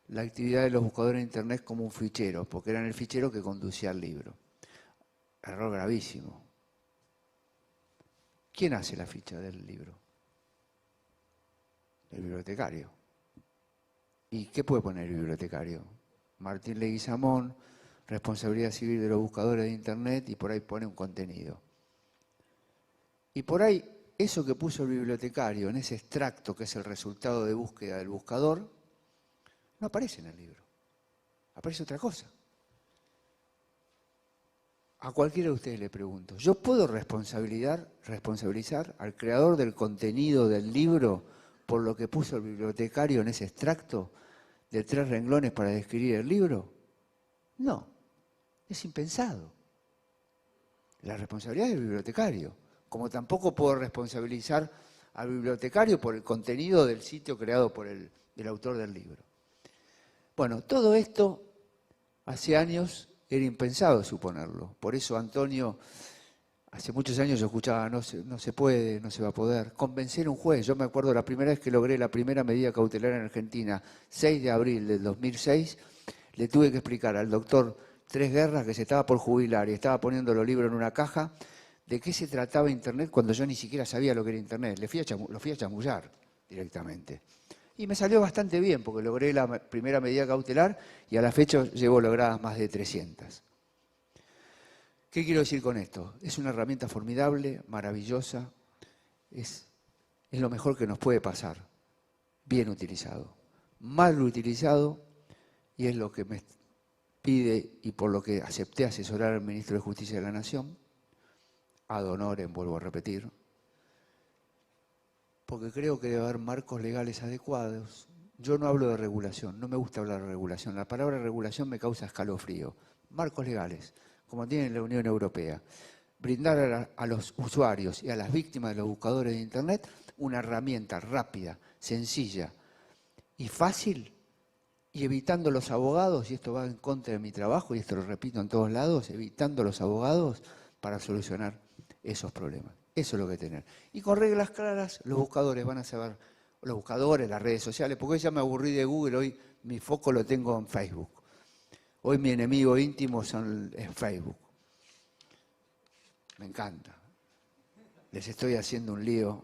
la actividad de los buscadores de Internet como un fichero, porque eran el fichero que conducía al libro. Error gravísimo. ¿Quién hace la ficha del libro? El bibliotecario. ¿Y qué puede poner el bibliotecario? Martín Leguizamón, responsabilidad civil de los buscadores de Internet, y por ahí pone un contenido. Y por ahí, eso que puso el bibliotecario en ese extracto, que es el resultado de búsqueda del buscador, no aparece en el libro. Aparece otra cosa. A cualquiera de ustedes le pregunto, ¿yo puedo responsabilizar al creador del contenido del libro por lo que puso el bibliotecario en ese extracto de 3 renglones para describir el libro? No, es impensado. La responsabilidad es del bibliotecario, como tampoco puedo responsabilizar al bibliotecario por el contenido del sitio creado por el autor del libro. Bueno, todo esto hace años era impensado suponerlo. Por eso Antonio, hace muchos años yo escuchaba, no se puede, no se va a poder. Convencer a un juez. Yo me acuerdo la primera vez que logré la primera medida cautelar en Argentina, 6 de abril del 2006, le tuve que explicar al doctor Tres Guerras, que se estaba por jubilar y estaba poniendo los libros en una caja, de qué se trataba Internet cuando yo ni siquiera sabía lo que era Internet. Lo fui a chamullar directamente. Y me salió bastante bien, porque logré la primera medida cautelar y a la fecha llevo logradas más de 300. ¿Qué quiero decir con esto? Es una herramienta formidable, maravillosa, es lo mejor que nos puede pasar, bien utilizado. Mal utilizado, y es lo que me pide y por lo que acepté asesorar al Ministro de Justicia de la Nación, ad honorem, vuelvo a repetir, porque creo que debe haber marcos legales adecuados. Yo no hablo de regulación, no me gusta hablar de regulación. La palabra regulación me causa escalofrío. Marcos legales, como tiene la Unión Europea. Brindar a los usuarios y a las víctimas de los buscadores de Internet una herramienta rápida, sencilla y fácil, y evitando los abogados, y esto va en contra de mi trabajo, y esto lo repito en todos lados, evitando los abogados para solucionar esos problemas. Eso es lo que tener. Y con reglas claras, los buscadores van a saber, los buscadores, las redes sociales, porque hoy ya me aburrí de Google, hoy mi foco lo tengo en Facebook. Hoy mi enemigo íntimo son en Facebook. Me encanta. Les estoy haciendo un lío,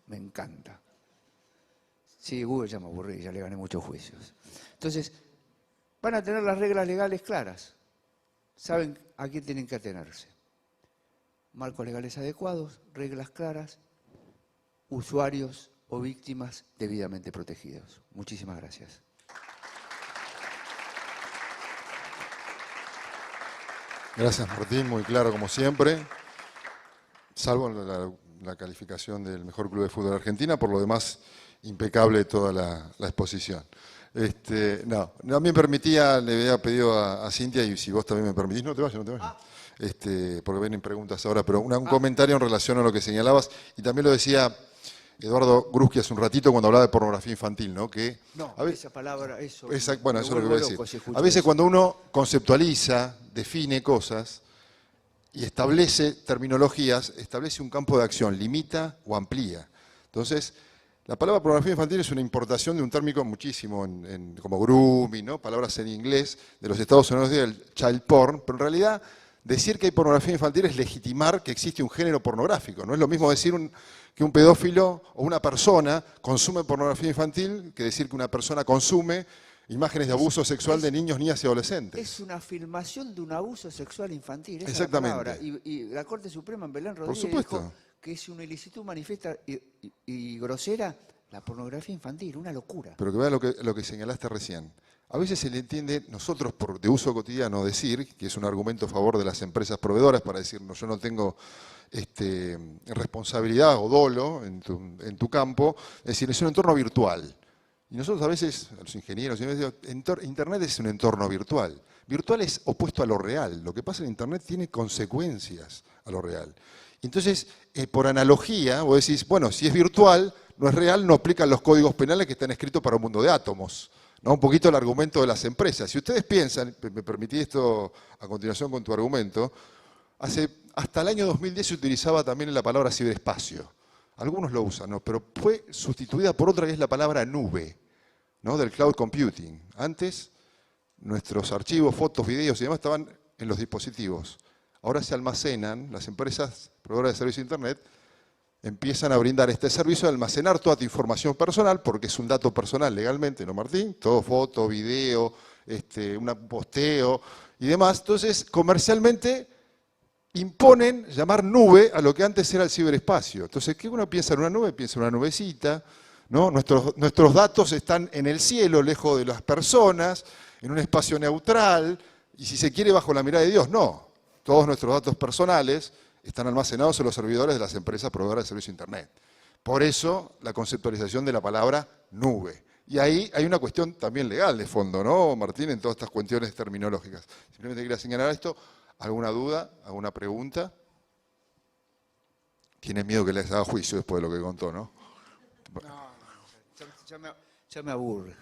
me encanta. Sí, Google ya me aburrí, ya le gané muchos juicios. Entonces, van a tener las reglas legales claras. Saben a qué tienen que atenerse. Marcos legales adecuados, reglas claras, usuarios o víctimas debidamente protegidos. Muchísimas gracias. Gracias, Martín, muy claro como siempre. Salvo la calificación del mejor club de fútbol de Argentina, por lo demás, impecable toda la exposición. No me permitía, le había pedido a Cintia, y si vos también me permitís, no te vayas. Porque vienen preguntas ahora, pero un comentario en relación a lo que señalabas, y también lo decía Eduardo Gruski hace un ratito cuando hablaba de pornografía infantil, ¿no? Que esa palabra, eso. Bueno, eso es lo que voy a decir. A veces cuando uno conceptualiza, define cosas y establece terminologías, establece un campo de acción, limita o amplía. Entonces, la palabra pornografía infantil es una importación de un término muchísimo como grooming, ¿no? Palabras en inglés de los Estados Unidos del child porn, pero en realidad decir que hay pornografía infantil es legitimar que existe un género pornográfico. No es lo mismo decir que un pedófilo o una persona consume pornografía infantil que decir que una persona consume imágenes de abuso sexual de niños, niñas y adolescentes. Es una filmación de un abuso sexual infantil. Esa Exactamente. Es la palabra. Y la Corte Suprema en Belén Rodríguez dijo que es una ilicitud manifiesta y grosera la pornografía infantil, una locura. Pero que vea lo que señalaste recién. A veces se le entiende, nosotros de uso cotidiano, decir, que es un argumento a favor de las empresas proveedoras para decir, no, yo no tengo responsabilidad o dolo en tu campo, es decir, es un entorno virtual. Y nosotros a veces, los ingenieros, Internet es un entorno virtual. Virtual es opuesto a lo real. Lo que pasa en Internet tiene consecuencias a lo real. Entonces, por analogía, vos decís, bueno, si es virtual, no es real, no aplican los códigos penales que están escritos para un mundo de átomos. ¿No? Un poquito el argumento de las empresas. Si ustedes piensan, me permití esto a continuación con tu argumento, hasta el año 2010 se utilizaba también la palabra ciberespacio. Algunos lo usan, ¿no? Pero fue sustituida por otra que es la palabra nube. ¿no? Del cloud computing. Antes, nuestros archivos, fotos, videos y demás estaban en los dispositivos. Ahora se almacenan, las empresas proveedoras de servicio de Internet empiezan a brindar este servicio de almacenar toda tu información personal, porque es un dato personal legalmente, ¿no, Martín? Todo foto, video, un posteo y demás. Entonces, comercialmente imponen llamar nube a lo que antes era el ciberespacio. Entonces, ¿qué uno piensa en una nube? Piensa en una nubecita, ¿no? Nuestros datos están en el cielo, lejos de las personas, en un espacio neutral, y si se quiere, bajo la mirada de Dios. No. Todos nuestros datos personales están almacenados en los servidores de las empresas proveedoras de servicio de Internet. Por eso, la conceptualización de la palabra nube. Y ahí hay una cuestión también legal de fondo, ¿no, Martín? En todas estas cuestiones terminológicas. Simplemente quería señalar esto. ¿Alguna duda? ¿Alguna pregunta? Tienes miedo que les haga juicio después de lo que contó, ¿no? No, ya me aburre.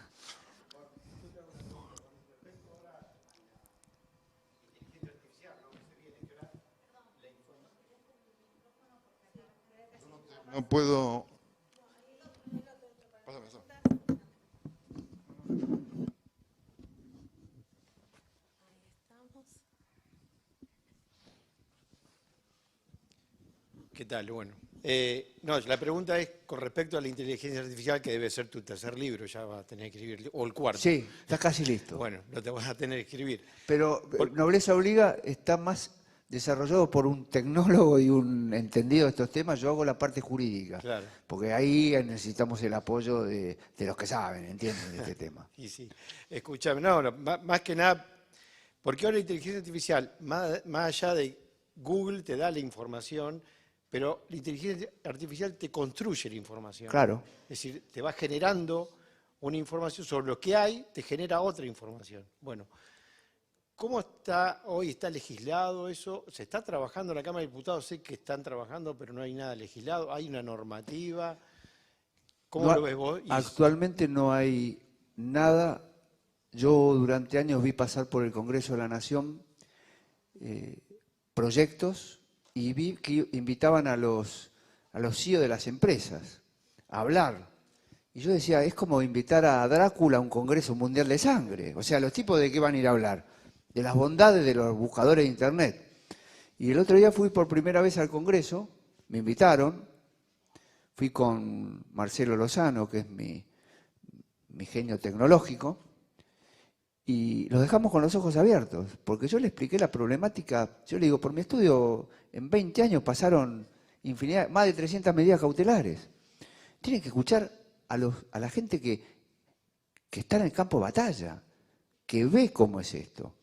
No puedo... Pásame eso. ¿Qué tal? Bueno, no, la pregunta es con respecto a la inteligencia artificial, que debe ser tu tercer libro, ya vas a tener que escribir, o el cuarto. Sí, está casi listo. Bueno, lo te vas a tener que escribir. Pero Nobleza Obliga está más desarrollado por un tecnólogo y un entendido de estos temas. Yo hago la parte jurídica, Claro. porque ahí necesitamos el apoyo de los que saben, entienden de este tema. Y sí, escúchame, no, más que nada, porque ahora la inteligencia artificial, más allá de Google, te da la información, pero la inteligencia artificial te construye la información. Claro. Es decir, te va generando una información sobre lo que hay, te genera otra información. Bueno, ¿cómo está hoy? ¿Está legislado eso? ¿Se está trabajando en la Cámara de Diputados? Sé que están trabajando, pero no hay nada legislado. ¿Hay una normativa? ¿Cómo No, lo ves vos? actualmente no hay nada. Yo durante años vi pasar por el Congreso de la Nación proyectos y vi que invitaban a los CEO de las empresas a hablar. Y yo decía, es como invitar a Drácula a un Congreso Mundial de Sangre. O sea, los tipos de qué van a ir a hablar. De las bondades de los buscadores de Internet. Y el otro día fui por primera vez al Congreso, me invitaron, fui con Marcelo Lozano, que es mi genio tecnológico, y los dejamos con los ojos abiertos, porque yo le expliqué la problemática. Yo le digo, por mi estudio, en 20 años pasaron infinidad, más de 300 medidas cautelares. Tienen que escuchar a la gente que está en el campo de batalla, que ve cómo es esto.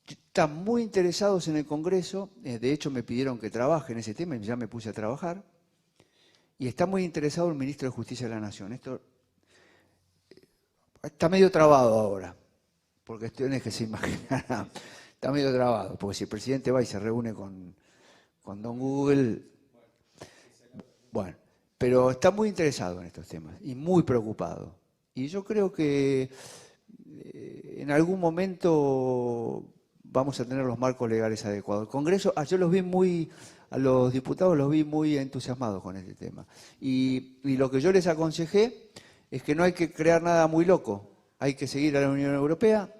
Están muy interesados en el Congreso, de hecho me pidieron que trabaje en ese tema y ya me puse a trabajar, y está muy interesado el Ministro de Justicia de la Nación. Esto está medio trabado ahora, por cuestiones que se imaginarán. Está medio trabado, porque si el presidente va y se reúne con Don Google, bueno, pero está muy interesado en estos temas y muy preocupado. Y yo creo que en algún momento vamos a tener los marcos legales adecuados. El Congreso, yo los vi a los diputados los vi muy entusiasmados con este tema. Y lo que yo les aconsejé es que no hay que crear nada muy loco. Hay que seguir a la Unión Europea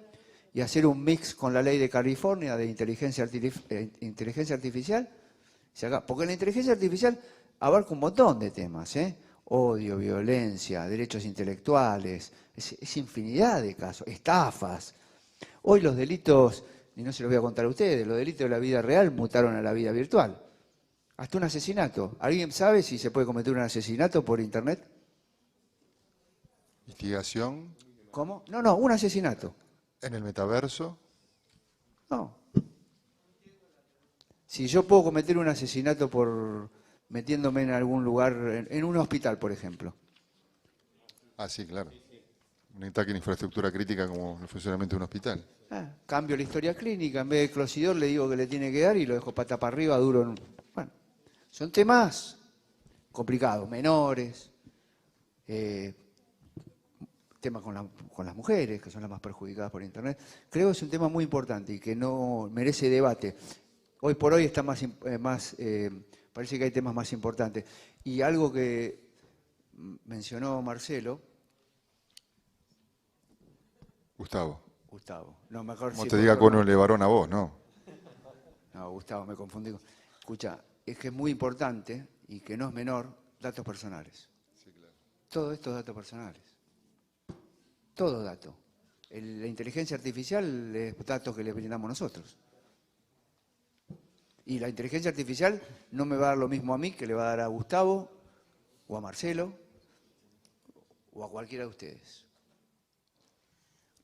y hacer un mix con la ley de California de inteligencia artificial. Porque la inteligencia artificial abarca un montón de temas, odio, violencia, derechos intelectuales, es infinidad de casos, estafas. Hoy los delitos, y no se los voy a contar a ustedes, los delitos de la vida real mutaron a la vida virtual. Hasta un asesinato. ¿Alguien sabe si se puede cometer un asesinato por Internet? ¿Investigación? ¿Cómo? No, un asesinato. ¿En el metaverso? No. Si yo puedo cometer un asesinato por metiéndome en algún lugar, en un hospital, por ejemplo. Ah, sí, claro. Un ataque en infraestructura crítica como el funcionamiento de un hospital. Cambio la historia clínica, en vez de clocidor le digo que le tiene que dar y lo dejo pata para arriba, duro. Bueno, son temas complicados, menores, temas con las mujeres, que son las más perjudicadas por Internet. Creo que es un tema muy importante y que no merece debate. Hoy por hoy está parece que hay temas más importantes. Y algo que mencionó Marcelo, Gustavo. Gustavo. No, mejor Como sí, te diga mejor Cono Levarón a vos, ¿no? No, Gustavo, me confundí. Escucha, es que es muy importante y que no es menor, datos personales. Sí, claro. Todo esto es datos personales. Todo dato. La inteligencia artificial es datos que le brindamos nosotros. Y la inteligencia artificial no me va a dar lo mismo a mí que le va a dar a Gustavo o a Marcelo o a cualquiera de ustedes.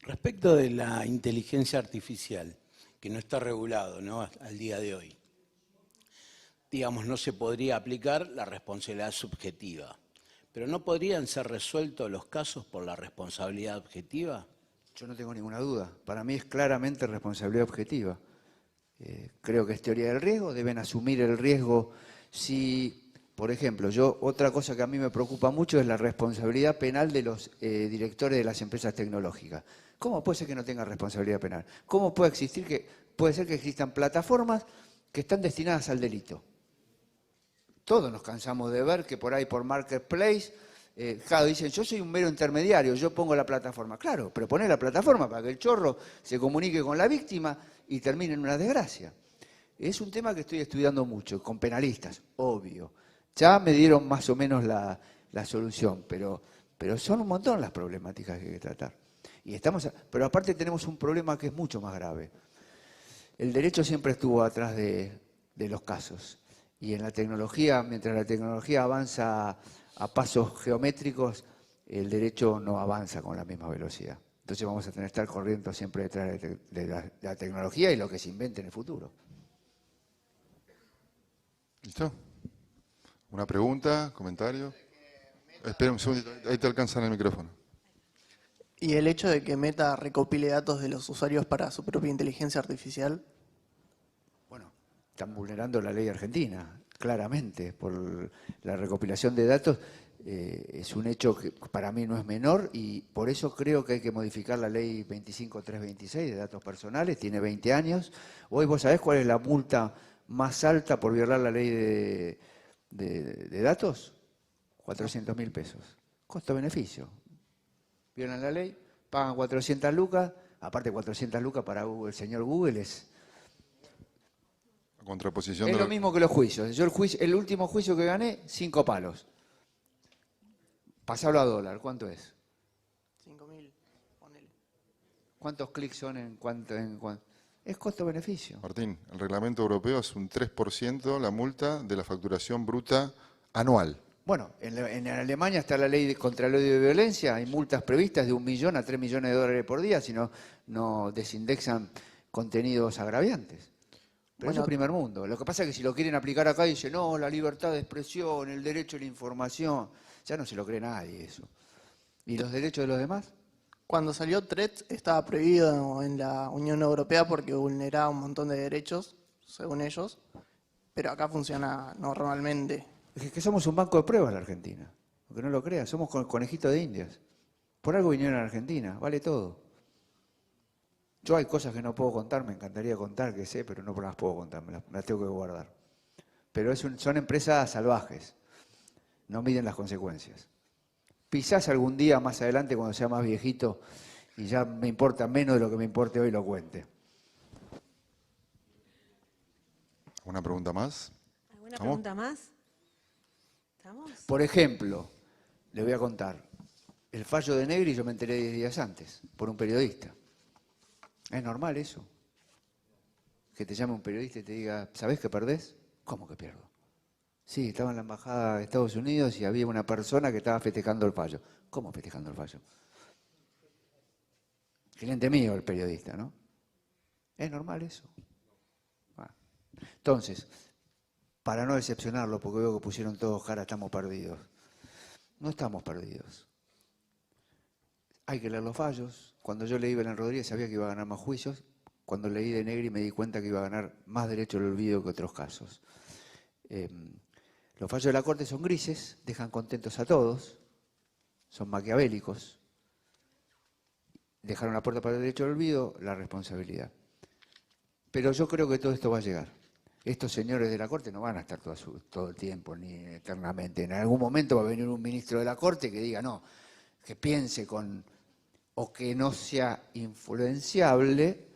Respecto de la inteligencia artificial, que no está regulado, ¿no?, al día de hoy, digamos, no se podría aplicar la responsabilidad subjetiva, pero ¿no podrían ser resueltos los casos por la responsabilidad objetiva? Yo no tengo ninguna duda. Para mí es claramente responsabilidad objetiva. Creo que es teoría del riesgo, deben asumir el riesgo. Si, por ejemplo, otra cosa que a mí me preocupa mucho es la responsabilidad penal de los directores de las empresas tecnológicas. ¿Cómo puede ser que no tengan responsabilidad penal? ¿Cómo puede ser que existan plataformas que están destinadas al delito? Todos nos cansamos de ver que por ahí por Marketplace, claro, dicen, yo soy un mero intermediario, yo pongo la plataforma. Claro, pero poné la plataforma para que el chorro se comunique con la víctima y termine en una desgracia. Es un tema que estoy estudiando mucho, con penalistas, obvio. Ya me dieron más o menos la solución, pero son un montón las problemáticas que hay que tratar. Pero aparte tenemos un problema que es mucho más grave. El derecho siempre estuvo atrás de los casos. Y en la tecnología, mientras la tecnología avanza a pasos geométricos, el derecho no avanza con la misma velocidad. Entonces vamos a tener que estar corriendo siempre detrás de la tecnología y lo que se invente en el futuro. ¿Listo? ¿Una pregunta? ¿Comentario? Espera un segundito, ahí te alcanzan el micrófono. ¿Y el hecho de que Meta recopile datos de los usuarios para su propia inteligencia artificial? Bueno, están vulnerando la ley argentina, claramente, por la recopilación de datos. Es un hecho que para mí no es menor y por eso creo que hay que modificar la ley 25326 de datos personales, tiene 20 años. Hoy vos sabés cuál es la multa más alta por violar la ley de datos, 400.000 pesos. Costo-beneficio. Violan la ley, pagan 400 lucas, aparte 400 lucas para el señor Google es Contraposición lo de mismo que los juicios. Yo el último juicio que gané, 5 palos. Pasarlo a dólar, ¿cuánto es? 5.000, ponele. ¿Cuántos clics son en cuánto? Es costo-beneficio. Martín, el reglamento europeo es un 3% la multa de la facturación bruta anual. Bueno, en Alemania está la ley contra el odio y violencia, hay multas previstas de 1 millón a 3 millones de dólares por día si no desindexan contenidos agraviantes. Pero eso es primer mundo. Lo que pasa es que si lo quieren aplicar acá, dicen, no, la libertad de expresión, el derecho a la información. Ya no se lo cree nadie eso. ¿Y los derechos de los demás? Cuando salió Threads estaba prohibido en la Unión Europea porque vulneraba un montón de derechos, según ellos, pero acá funciona normalmente. Es que somos un banco de pruebas la Argentina. Aunque no lo creas, somos conejitos de indias. Por algo vinieron a Argentina, vale todo. Yo hay cosas que no puedo contar, me encantaría contar que sé, pero no las puedo contar, me las tengo que guardar. Pero son empresas salvajes, no miden las consecuencias. Quizás algún día más adelante, cuando sea más viejito, y ya me importa menos de lo que me importe hoy, lo cuente. ¿Una pregunta más? ¿Alguna pregunta más? ¿Estamos? Por ejemplo, le voy a contar, el fallo de Negri yo me enteré 10 días antes, por un periodista. ¿Es normal eso? Que te llame un periodista y te diga, ¿sabés que perdés? ¿Cómo que pierdo? Sí, estaba en la embajada de Estados Unidos y había una persona que estaba festejando el fallo. ¿Cómo festejando el fallo? Cliente mío, el periodista, ¿no? ¿Es normal eso? Bueno. Entonces, para no decepcionarlo, porque veo que pusieron todos cara, estamos perdidos. No estamos perdidos. Hay que leer los fallos. Cuando yo leí Belén Rodríguez sabía que iba a ganar más juicios. Cuando leí de Negri me di cuenta que iba a ganar más derecho al olvido que otros casos. Los fallos de la Corte son grises, dejan contentos a todos, son maquiavélicos. Dejaron la puerta para el derecho al olvido, la responsabilidad. Pero yo creo que todo esto va a llegar. Estos señores de la Corte no van a estar todo el tiempo ni eternamente. En algún momento va a venir un ministro de la Corte que diga, no, que piense con o que no sea influenciable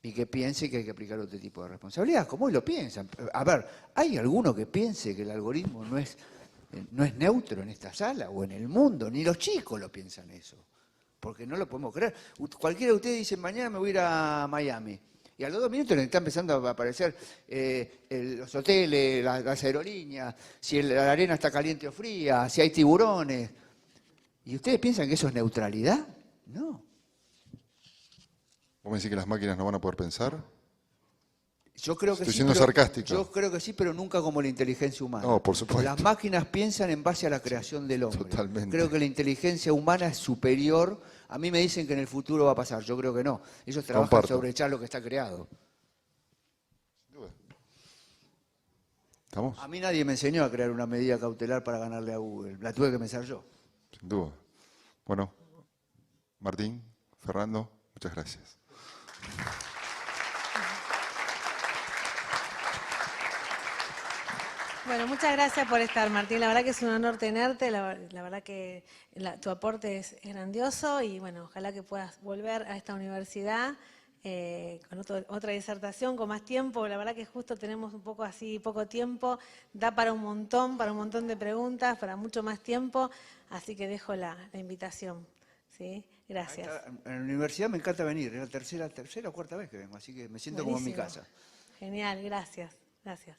y que piense que hay que aplicar otro tipo de responsabilidad, como hoy lo piensan. A ver, ¿hay alguno que piense que el algoritmo no es neutro en esta sala o en el mundo? Ni los chicos lo piensan eso, porque no lo podemos creer. Cualquiera de ustedes dice, mañana me voy a ir a Miami. Y a los 2 minutos le está empezando a aparecer los hoteles, las aerolíneas, si la arena está caliente o fría, si hay tiburones. ¿Y ustedes piensan que eso es neutralidad? No. ¿Vos me decís que las máquinas no van a poder pensar? Yo creo que Estoy sí, siendo pero, sarcástico. yo creo que sí, pero nunca como la inteligencia humana. No, por supuesto. Las máquinas piensan en base a la creación del hombre. Totalmente. Creo que la inteligencia humana es superior. A mí me dicen que en el futuro va a pasar. Yo creo que no. Ellos trabajan Comparto. sobre echar lo que está creado. ¿Estamos? A mí nadie me enseñó a crear una medida cautelar para ganarle a Google. La tuve que pensar yo. Sin duda. Bueno, Martín, Fernando, muchas gracias. Bueno, muchas gracias por estar, Martín. La verdad que es un honor tenerte. La verdad que tu aporte es grandioso y bueno, ojalá que puedas volver a esta universidad con otra disertación, con más tiempo. La verdad que justo tenemos un poco así, poco tiempo. Da para un montón de preguntas, para mucho más tiempo. Así que dejo la invitación. ¿Sí? Gracias. En la universidad me encanta venir. Es la tercera o cuarta vez que vengo, así que me siento como en mi Buenísimo. casa. Genial, gracias. Gracias.